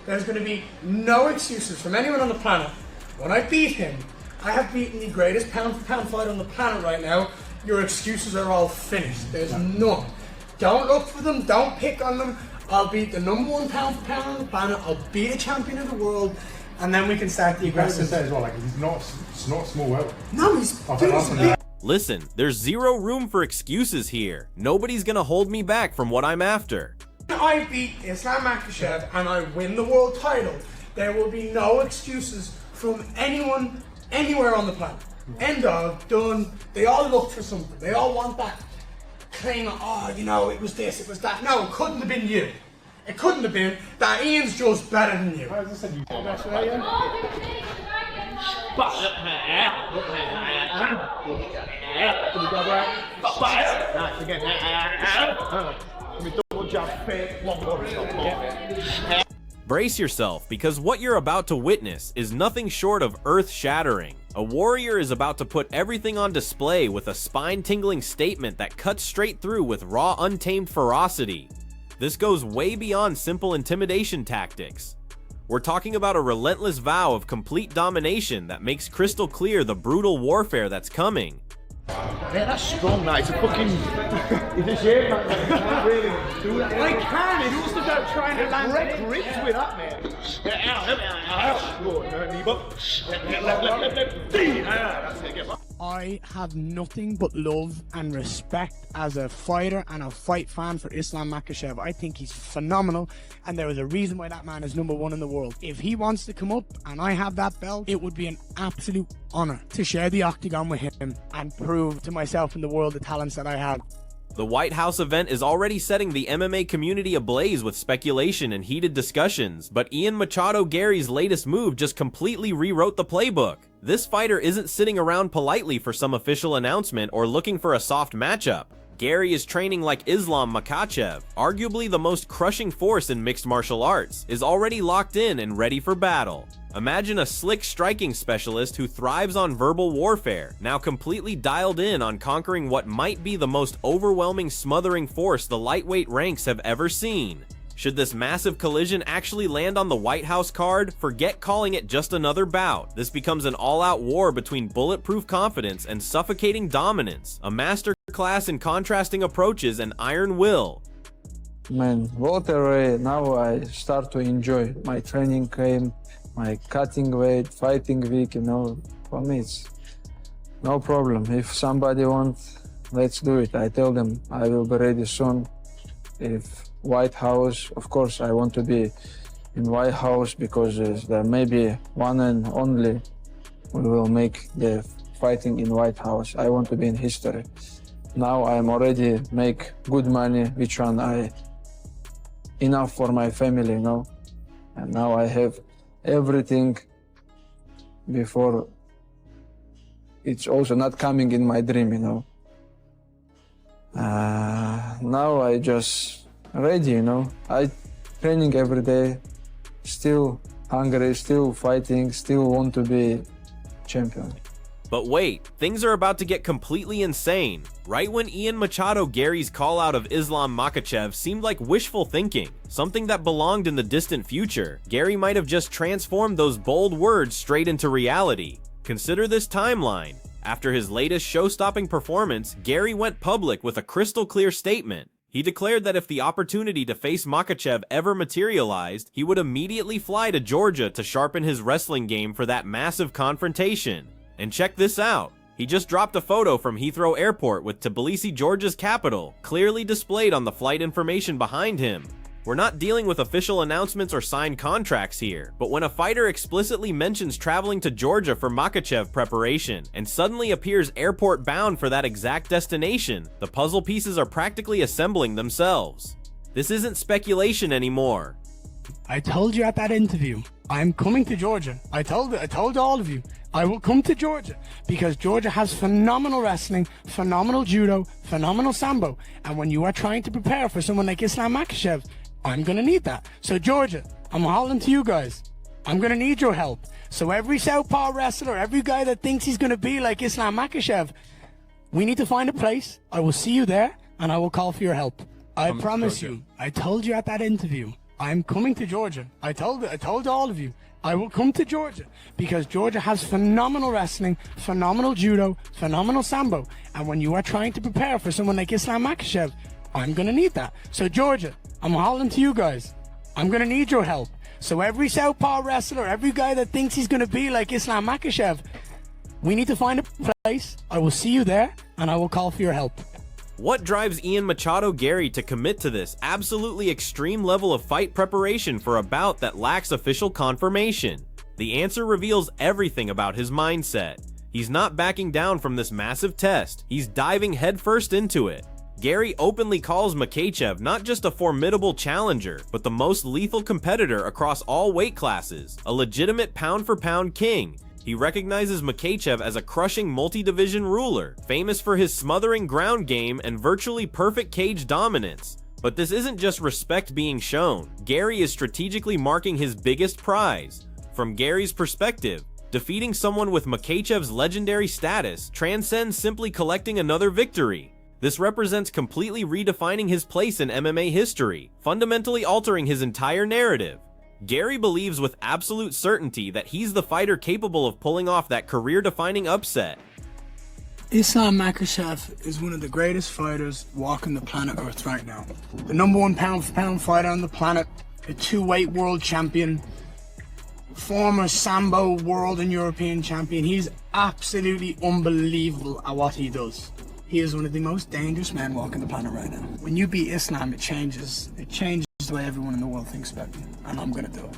There's going to be no excuses from anyone on the planet. When I beat him, I have beaten the greatest pound-for-pound fighter on the planet right now. Your excuses are all finished. There's none. Don't look for them. Don't pick on them. I'll beat the #1 pound-for-pound on the planet. I'll beat a champion of the world, and then we can start the aggressive. Say as well, like it's not small world. No, he's big. Listen, there's zero room for excuses here. Nobody's gonna hold me back from what I'm after. I beat Islam Makhachev and I win the world title. There will be no excuses from anyone, anywhere on the planet. End of, done. They all look for something. They all want that claim, oh, you know, it was this, it was that. No, it couldn't have been you. It couldn't have been. That Ian's just better than you. As I said, you Brace yourself, because what you're about to witness is nothing short of earth-shattering. A warrior is about to put everything on display with a spine-tingling statement that cuts straight through with raw, untamed ferocity. This goes way beyond simple intimidation tactics. We're talking about a relentless vow of complete domination that makes crystal clear the brutal warfare that's coming. Yeah, that's strong, that. It's a fucking... it's a shame, man. You can't really do that. I can! It's just about trying to land it. Grips with that, man. I have nothing but love and respect as a fighter and a fight fan for Islam Makhachev. I think he's phenomenal, and there is a reason why that man is #1 in the world. If he wants to come up and I have that belt, it would be an absolute honor to share the octagon with him and prove to myself and the world the talents that I have. The White House event is already setting the MMA community ablaze with speculation and heated discussions, but Ian Machado Garry's latest move just completely rewrote the playbook. This fighter isn't sitting around politely for some official announcement or looking for a soft matchup. Garry is training like Islam Makhachev, arguably the most crushing force in mixed martial arts, is already locked in and ready for battle. Imagine a slick striking specialist who thrives on verbal warfare, now completely dialed in on conquering what might be the most overwhelming smothering force the lightweight ranks have ever seen. Should this massive collision actually land on the White House card, forget calling it just another bout. This becomes an all-out war between bulletproof confidence and suffocating dominance, a masterclass in contrasting approaches and iron will. Man, welterweight, now I start to enjoy my training camp, my cutting weight, fighting week, you know. For me, it's no problem. If somebody wants, let's do it. I tell them I will be ready soon. If White House, of course, I want to be in White House because there may be one and only we will make the fighting in White House. I want to be in history. Now I'm already make good money, which one I enough for my family, you know. And now I have everything before it's also not coming in my dream, you know. Now I just ready, you know. I training every day, still hungry, still fighting, still want to be champion. But wait, things are about to get completely insane. Right when Ian Machado Garry's call out of Islam Makhachev seemed like wishful thinking, something that belonged in the distant future, Garry might have just transformed those bold words straight into reality. Consider this timeline. After his latest show-stopping performance, Garry went public with a crystal clear statement. He declared that if the opportunity to face Makhachev ever materialized, he would immediately fly to Georgia to sharpen his wrestling game for that massive confrontation. And check this out. He just dropped a photo from Heathrow Airport with Tbilisi, Georgia's capital, clearly displayed on the flight information behind him. We're not dealing with official announcements or signed contracts here, but when a fighter explicitly mentions traveling to Georgia for Makhachev preparation and suddenly appears airport bound for that exact destination, the puzzle pieces are practically assembling themselves. This isn't speculation anymore. I told you at that interview, I'm coming to Georgia. I told all of you, I will come to Georgia because Georgia has phenomenal wrestling, phenomenal judo, phenomenal sambo. And when you are trying to prepare for someone like Islam Makhachev, I'm going to need that. So Georgia, I'm holding to you guys. I'm going to need your help. So every southpaw wrestler, every guy that thinks he's going to be like Islam Makhachev, we need to find a place. I will see you there and I will call for your help. I promise you, I told you at that interview, I'm coming to Georgia. I told all of you, I will come to Georgia because Georgia has phenomenal wrestling, phenomenal judo, phenomenal sambo. And when you are trying to prepare for someone like Islam Makhachev, I'm going to need that. So Georgia, I'm holding to you guys. I'm going to need your help. So every southpaw wrestler, every guy that thinks he's going to be like Islam Makhachev, we need to find a place. I will see you there, and I will call for your help. What drives Ian Machado Garry to commit to this absolutely extreme level of fight preparation for a bout that lacks official confirmation? The answer reveals everything about his mindset. He's not backing down from this massive test. He's diving headfirst into it. Garry openly calls Makhachev not just a formidable challenger, but the most lethal competitor across all weight classes, a legitimate pound-for-pound king. He recognizes Makhachev as a crushing multi-division ruler, famous for his smothering ground game and virtually perfect cage dominance. But this isn't just respect being shown. Garry is strategically marking his biggest prize. From Garry's perspective, defeating someone with Makhachev's legendary status transcends simply collecting another victory. This represents completely redefining his place in MMA history, fundamentally altering his entire narrative. Garry believes with absolute certainty that he's the fighter capable of pulling off that career-defining upset. Islam Makhachev is one of the greatest fighters walking the planet Earth right now. The #1 pound-for-pound fighter on the planet, a two-weight world champion, former Sambo world and European champion. He's absolutely unbelievable at what he does. He is one of the most dangerous men walking the planet right now. When you beat Islam, it changes the way everyone in the world thinks about you, and I'm gonna do it.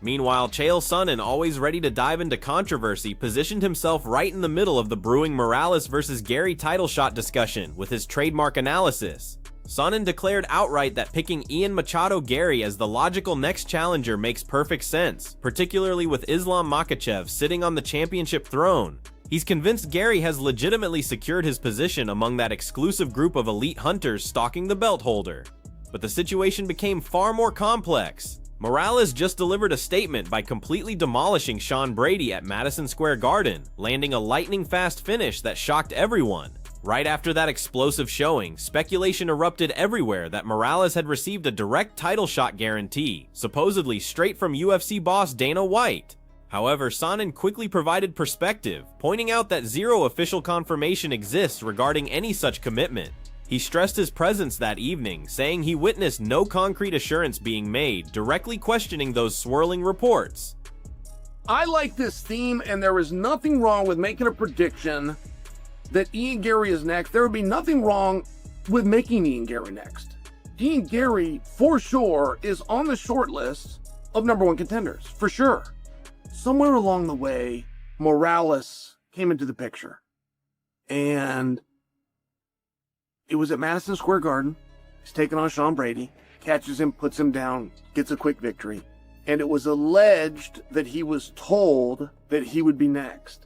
Meanwhile, Chael Sonnen, always ready to dive into controversy, positioned himself right in the middle of the brewing Morales versus Garry title shot discussion with his trademark analysis. Sonnen declared outright that picking Ian Machado Garry as the logical next challenger makes perfect sense, particularly with Islam Makhachev sitting on the championship throne. He's convinced Garry has legitimately secured his position among that exclusive group of elite hunters stalking the belt holder. But the situation became far more complex. Morales just delivered a statement by completely demolishing Sean Brady at Madison Square Garden, landing a lightning-fast finish that shocked everyone. Right after that explosive showing, speculation erupted everywhere that Morales had received a direct title shot guarantee, supposedly straight from UFC boss Dana White. However, Sonnen quickly provided perspective, pointing out that zero official confirmation exists regarding any such commitment. He stressed his presence that evening, saying he witnessed no concrete assurance being made, directly questioning those swirling reports. I like this theme, and there is nothing wrong with making a prediction that Ian Garry is next. There would be nothing wrong with making Ian Garry next. Ian Garry, for sure, is on the short list of #1 contenders, for sure. Somewhere along the way, Morales came into the picture, and it was at Madison Square Garden. He's taking on Sean Brady, catches him, puts him down, gets a quick victory. And it was alleged that he was told that he would be next.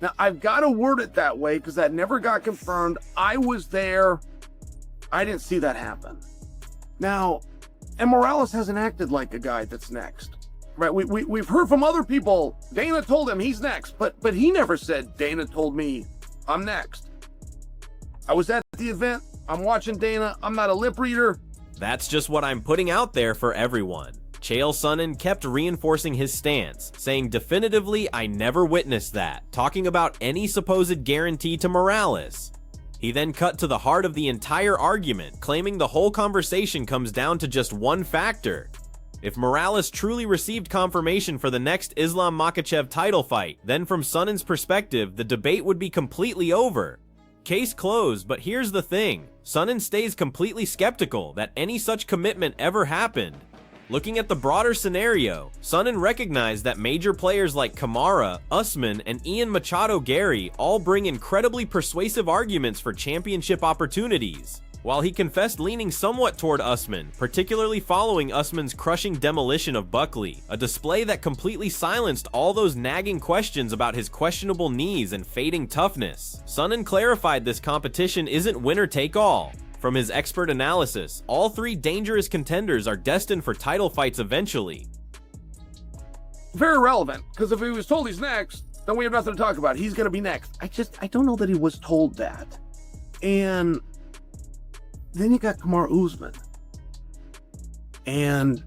Now, I've got to word it that way because that never got confirmed. I was there. I didn't see that happen. Now, and Morales hasn't acted like a guy that's next. Right? We've heard from other people. Dana told him he's next, but he never said, Dana told me I'm next. I was at the event. I'm watching Dana. I'm not a lip reader. That's just what I'm putting out there for everyone. Chael Sonnen kept reinforcing his stance, saying definitively, I never witnessed that, talking about any supposed guarantee to Morales. He then cut to the heart of the entire argument, claiming the whole conversation comes down to just one factor. If Morales truly received confirmation for the next Islam Makhachev title fight, then from Sonnen's perspective, the debate would be completely over. Case closed, but here's the thing. Sonnen stays completely skeptical that any such commitment ever happened. Looking at the broader scenario, Sonnen recognized that major players like Kamaru, Usman, and Ian Machado Garry all bring incredibly persuasive arguments for championship opportunities. While he confessed leaning somewhat toward Usman, particularly following Usman's crushing demolition of Buckley, a display that completely silenced all those nagging questions about his questionable knees and fading toughness, Sonnen clarified this competition isn't winner-take-all. From his expert analysis, all three dangerous contenders are destined for title fights eventually. Very relevant, because if he was told he's next, then we have nothing to talk about. He's going to be next. I don't know that he was told that. And then you got Kamaru Usman. And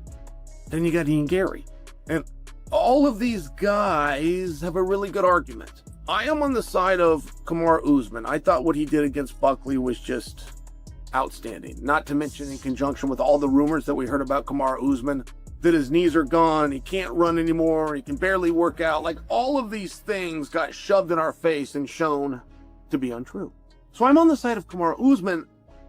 then you got Ian Garry. And all of these guys have a really good argument. I am on the side of Kamaru Usman. I thought what he did against Buckley was just outstanding. Not to mention in conjunction with all the rumors that we heard about Kamaru Usman, that his knees are gone, he can't run anymore, he can barely work out. Like, all of these things got shoved in our face and shown to be untrue. So I'm on the side of Kamaru Usman,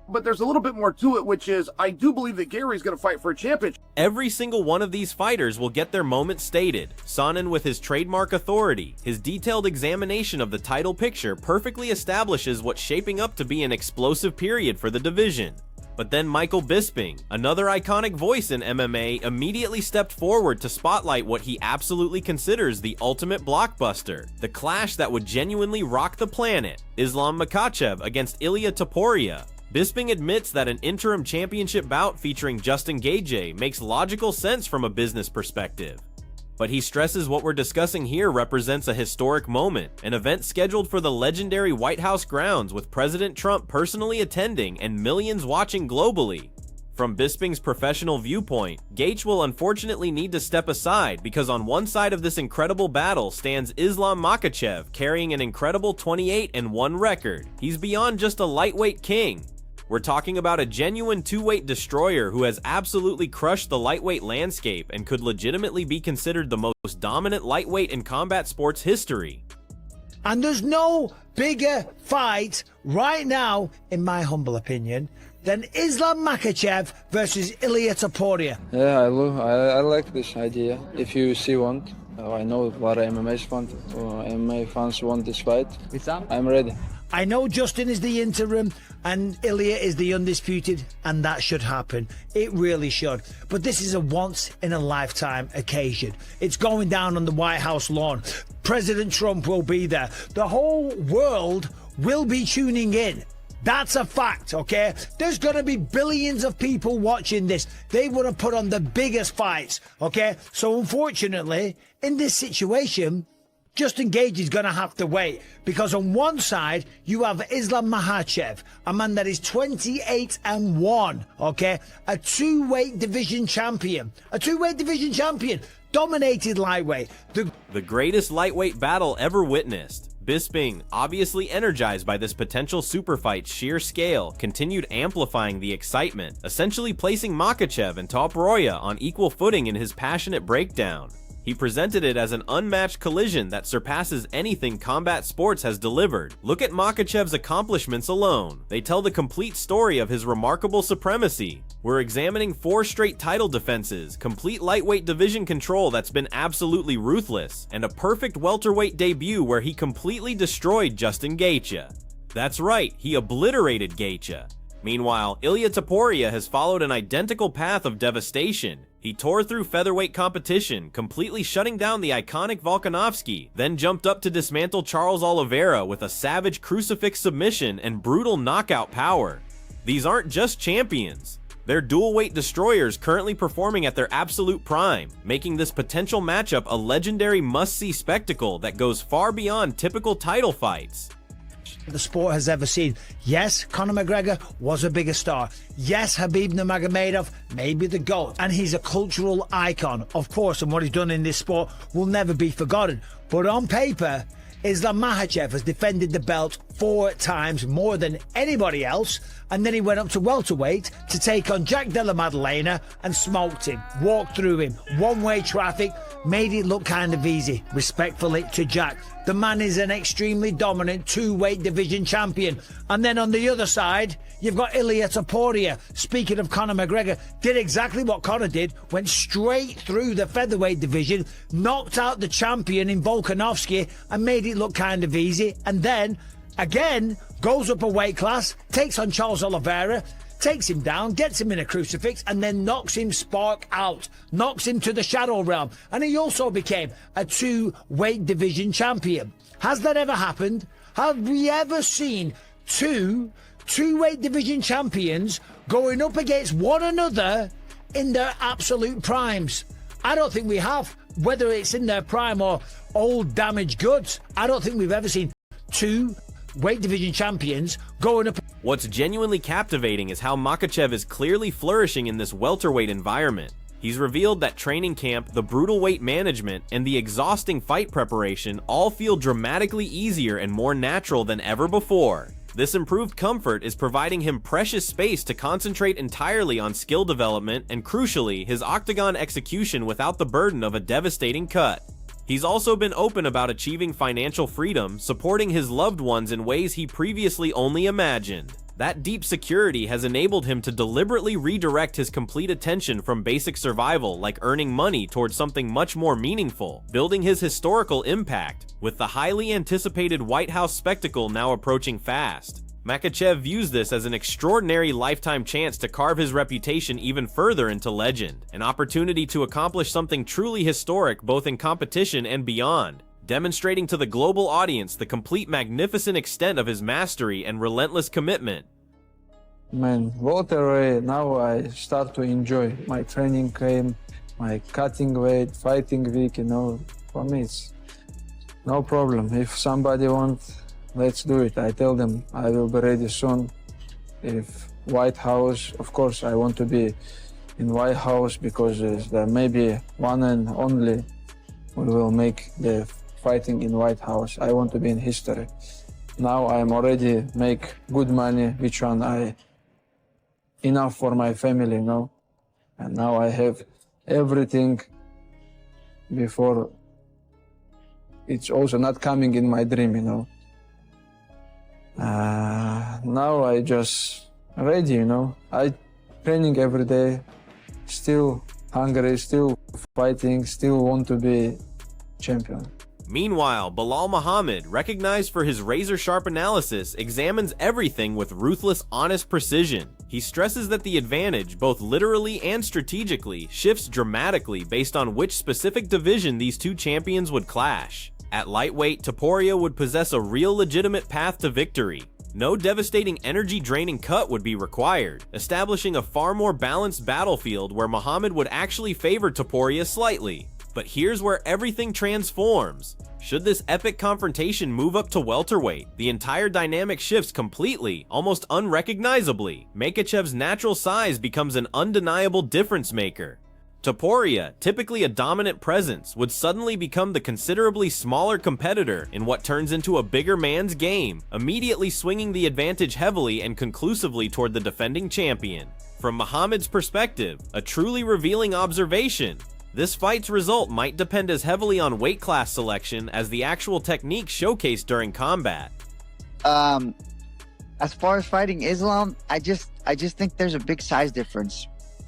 but there's a little bit more to it, which is I do believe that Garry's going to fight for a championship. Every single one of these fighters will get their moment stated. Sonnen, with his trademark authority, his detailed examination of the title picture perfectly establishes what's shaping up to be an explosive period for the division. But then Michael Bisping, another iconic voice in MMA, immediately stepped forward to spotlight what he absolutely considers the ultimate blockbuster, the clash that would genuinely rock the planet: Islam Makhachev against Ilia Topuria. Bisping admits that an interim championship bout featuring Justin Gaethje makes logical sense from a business perspective. But he stresses what we're discussing here represents a historic moment, an event scheduled for the legendary White House grounds with President Trump personally attending and millions watching globally. From Bisping's professional viewpoint, Gaethje will unfortunately need to step aside because on one side of this incredible battle stands Islam Makhachev, carrying an incredible 28-1 record. He's beyond just a lightweight king. We're talking about a genuine two-weight destroyer who has absolutely crushed the lightweight landscape and could legitimately be considered the most dominant lightweight in combat sports history. And there's no bigger fight right now, in my humble opinion, than Islam Makhachev versus Ilia Topuria. Yeah, I like this idea. If UFC want, I know a lot of MMA fans want this fight. I'm ready. I know Justin is the interim and Ilia is the undisputed, and that should happen. It really should. But this is a once-in-a-lifetime occasion. It's going down on the White House lawn. President Trump will be there. The whole world will be tuning in. That's a fact, okay? There's going to be billions of people watching this. They want to put on the biggest fights, okay? So unfortunately, in this situation, Justin Gaethje is going to have to wait, because on one side you have Islam Makhachev, a man that is 28-1, okay? A two-weight division champion. Dominated lightweight. The greatest lightweight battle ever witnessed. Bisping, obviously energized by this potential super fight's sheer scale, continued amplifying the excitement, essentially placing Makhachev and Topuria on equal footing in his passionate breakdown. He presented it as an unmatched collision that surpasses anything combat sports has delivered. Look at Makhachev's accomplishments alone. They tell the complete story of his remarkable supremacy. We're examining 4 straight title defenses, complete lightweight division control that's been absolutely ruthless, and a perfect welterweight debut where he completely destroyed Justin Gaethje. That's right, he obliterated Gaethje. Meanwhile, Ilia Topuria has followed an identical path of devastation. He tore through featherweight competition, completely shutting down the iconic Volkanovski, then jumped up to dismantle Charles Oliveira with a savage crucifix submission and brutal knockout power. These aren't just champions. They're dual-weight destroyers currently performing at their absolute prime, making this potential matchup a legendary must-see spectacle that goes far beyond typical title fights the sport has ever seen. Yes, Conor McGregor was a bigger star. Yes, Khabib Nurmagomedov may be the GOAT, and he's a cultural icon, of course, and what he's done in this sport will never be forgotten. But on paper, Islam Makhachev has defended the belt 4 times more than anybody else, and then he went up to welterweight to take on Jack Della Maddalena and smoked him, walked through him, one-way traffic, made it look kind of easy, respectfully to Jack. The man is an extremely dominant 2-weight division champion. And then on the other side, you've got Ilia Topuria. Speaking of Conor McGregor, did exactly what Conor did, went straight through the featherweight division, knocked out the champion in Volkanovski and made it look kind of easy. And then, again, goes up a weight class, takes on Charles Oliveira, takes him down, gets him in a crucifix, and then knocks him spark out, knocks him to the shadow realm. And he also became a 2-weight division champion. Has that ever happened? Have we ever seen two-weight division champions going up against one another in their absolute primes? I don't think we have. Whether it's in their prime or old damaged goods, I don't think we've ever seen 2-weight division champions going up. What's genuinely captivating is how Makhachev is clearly flourishing in this welterweight environment. He's revealed that training camp, the brutal weight management, and the exhausting fight preparation all feel dramatically easier and more natural than ever before. This improved comfort is providing him precious space to concentrate entirely on skill development and, crucially, his octagon execution without the burden of a devastating cut. He's also been open about achieving financial freedom, supporting his loved ones in ways he previously only imagined. That deep security has enabled him to deliberately redirect his complete attention from basic survival, like earning money, towards something much more meaningful, building his historical impact, with the highly anticipated White House spectacle now approaching fast. Makhachev views this as an extraordinary lifetime chance to carve his reputation even further into legend, an opportunity to accomplish something truly historic both in competition and beyond, demonstrating to the global audience the complete magnificent extent of his mastery and relentless commitment. Man, welterweight, now I start to enjoy my training camp, my cutting weight, fighting week, for me it's no problem. If somebody wants, let's do it. I tell them I will be ready soon. If White House, of course I want to be in White House because there may be one and only we will make the fighting in White House. I want to be in history. Now I'm already make good money, which one I enough for my family, and now I have everything before it's also not coming in my dream, now I just ready, I training every day, still hungry, still fighting, still want to be champion. Meanwhile, Belal Muhammad, recognized for his razor-sharp analysis, examines everything with ruthless, honest precision. He stresses that the advantage, both literally and strategically, shifts dramatically based on which specific division these two champions would clash. At lightweight, Topuria would possess a real legitimate path to victory. No devastating energy-draining cut would be required, establishing a far more balanced battlefield where Muhammad would actually favor Topuria slightly. But here's where everything transforms. Should this epic confrontation move up to welterweight, the entire dynamic shifts completely, almost unrecognizably. Makhachev's natural size becomes an undeniable difference maker. Topuria, typically a dominant presence, would suddenly become the considerably smaller competitor in what turns into a bigger man's game, immediately swinging the advantage heavily and conclusively toward the defending champion. From Muhammad's perspective, a truly revealing observation. This fight's result might depend as heavily on weight class selection as the actual technique showcased during combat. As far as fighting Islam, I just think there's a big size difference.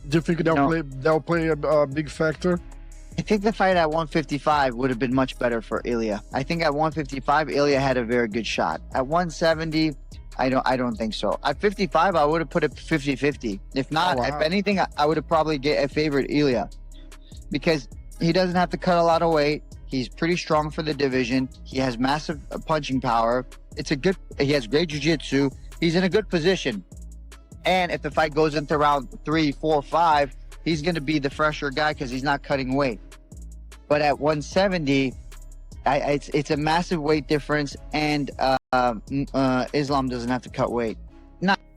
Do you think they'll play a big factor? I think the fight at 155 would have been much better for Ilya. I think at 155, Ilya had a very good shot. At 170, I don't think so. At 55, I would have put it 50-50. If not, if anything, I would have probably favored Ilya. Because he doesn't have to cut a lot of weight. He's pretty strong for the division. He has massive punching power. He has great jiu-jitsu. He's in a good position. And if the fight goes into round 3, 4, 5, he's going to be the fresher guy because he's not cutting weight. But at 170, it's a massive weight difference, and Islam doesn't have to cut weight.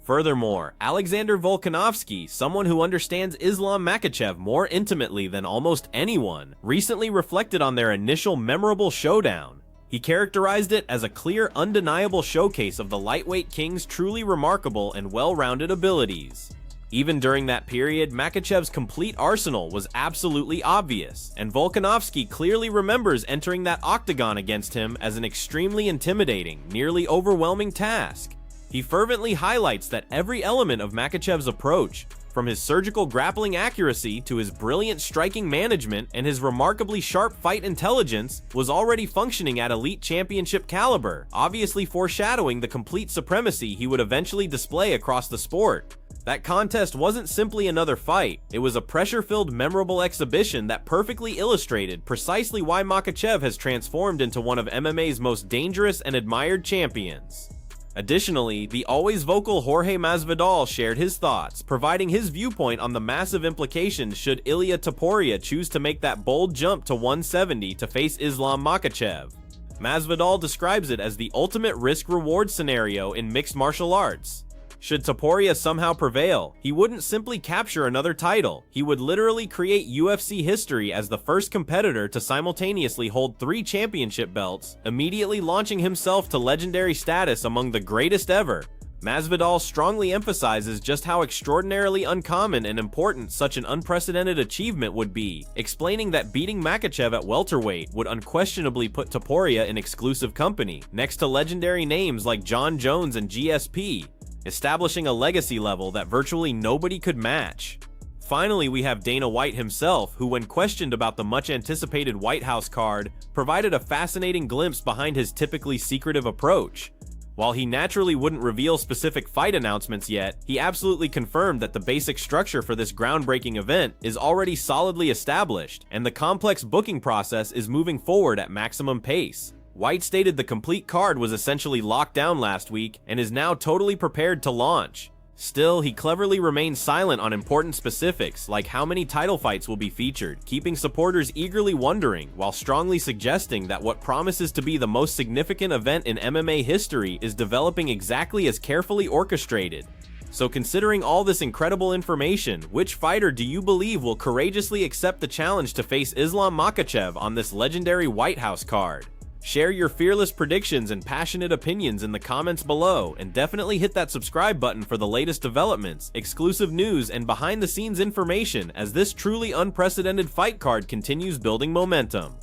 Furthermore, Alexander Volkanovski, someone who understands Islam Makhachev more intimately than almost anyone, recently reflected on their initial memorable showdown. He characterized it as a clear, undeniable showcase of the lightweight king's truly remarkable and well-rounded abilities. Even during that period, Makhachev's complete arsenal was absolutely obvious, and Volkanovski clearly remembers entering that octagon against him as an extremely intimidating, nearly overwhelming task. He fervently highlights that every element of Makhachev's approach, from his surgical grappling accuracy to his brilliant striking management and his remarkably sharp fight intelligence, was already functioning at elite championship caliber, obviously foreshadowing the complete supremacy he would eventually display across the sport. That contest wasn't simply another fight, it was a pressure-filled, memorable exhibition that perfectly illustrated precisely why Makhachev has transformed into one of MMA's most dangerous and admired champions. Additionally, the always vocal Jorge Masvidal shared his thoughts, providing his viewpoint on the massive implications should Ilya Topuria choose to make that bold jump to 170 to face Islam Makhachev. Masvidal describes it as the ultimate risk-reward scenario in mixed martial arts. Should Topuria somehow prevail, he wouldn't simply capture another title, he would literally create UFC history as the first competitor to simultaneously hold 3 championship belts, immediately launching himself to legendary status among the greatest ever. Masvidal strongly emphasizes just how extraordinarily uncommon and important such an unprecedented achievement would be, explaining that beating Makhachev at welterweight would unquestionably put Topuria in exclusive company, next to legendary names like John Jones and GSP, establishing a legacy level that virtually nobody could match. Finally, we have Dana White himself, who when questioned about the much-anticipated White House card, provided a fascinating glimpse behind his typically secretive approach. While he naturally wouldn't reveal specific fight announcements yet, he absolutely confirmed that the basic structure for this groundbreaking event is already solidly established, and the complex booking process is moving forward at maximum pace. White stated the complete card was essentially locked down last week and is now totally prepared to launch. Still, he cleverly remains silent on important specifics like how many title fights will be featured, keeping supporters eagerly wondering, while strongly suggesting that what promises to be the most significant event in MMA history is developing exactly as carefully orchestrated. So considering all this incredible information, which fighter do you believe will courageously accept the challenge to face Islam Makhachev on this legendary White House card? Share your fearless predictions and passionate opinions in the comments below, and definitely hit that subscribe button for the latest developments, exclusive news, and behind-the-scenes information as this truly unprecedented fight card continues building momentum.